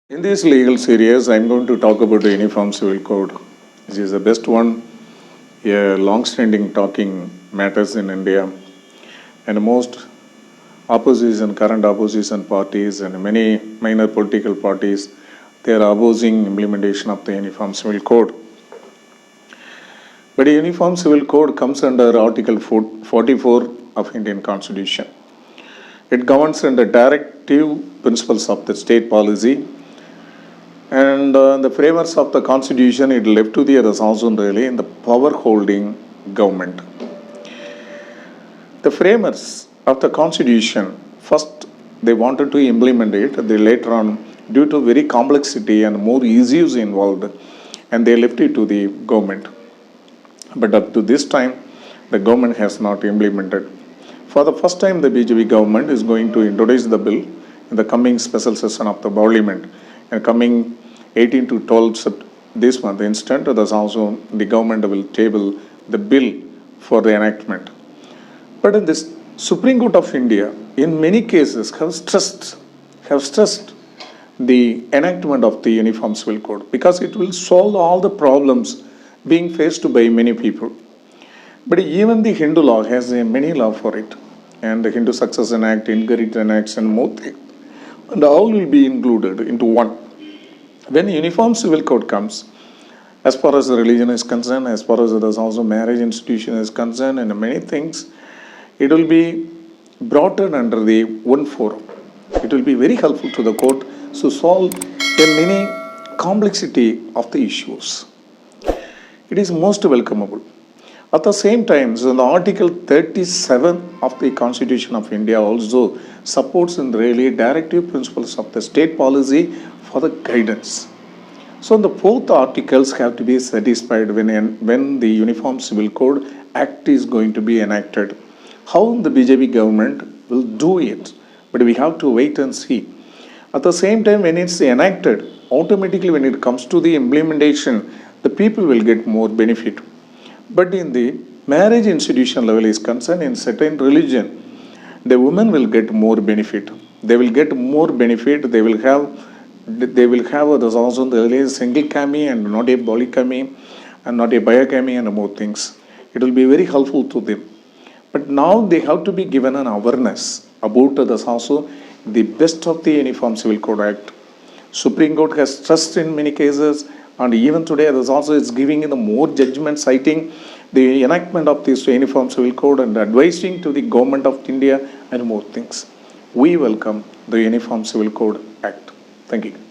In this legal series, I'm going to talk about the Uniform Civil Code. This is the best one, a long-standing talking matters in India, and most current opposition parties, and many minor political parties, they are opposing implementation of the Uniform Civil Code. But the Uniform Civil Code comes under Article 44 of Indian Constitution. It governs under directive principles of the state policy. And the framers of the constitution, it left to the others also really in the power holding government. The framers of the constitution, first they wanted to implement it, they later on, due to very complexity and more issues involved, and they left it to the government. But up to this time, the government has not implemented. For the first time, the BJP government is going to introduce the bill in the coming special session of the parliament. And coming 18 to 12 this month instant, also the government will table the bill for the enactment. But in this Supreme Court of India, in many cases, have stressed the enactment of the Uniform Civil Code because it will solve all the problems being faced by many people. But even the Hindu law has many law for it, and the Hindu Succession Act, Inheritance Acts, and more things. And all will be included into one. When Uniform Civil Code comes, as far as the religion is concerned, as far as there's also marriage institution is concerned, and many things, it will be brought in under the one forum. It will be very helpful to the court to solve the many complexity of the issues. It is most welcomeable. At the same time, so the Article 37 of the Constitution of India also supports in really directive principles of the state policy for the guidance. So the both articles have to be satisfied when the Uniform Civil Code Act is going to be enacted. How the BJP government will do it, but we have to wait and see. At the same time, when it's enacted, automatically when it comes to the implementation, the people will get more benefit. But in the marriage institution level is concerned, in certain religion, the women will get more benefit. They will get more benefit. They will have there's also the single gamy and not a polygamy and not a biogamy and more things. It will be very helpful to them. But now they have to be given an awareness about this also the best of the Uniform Civil Code Act. Supreme Court has stressed in many cases, and even today there's also is giving in the more judgment citing the enactment of this Uniform Civil Code and advising to the government of India and more things. We welcome the Uniform Civil Code Act. Thank you.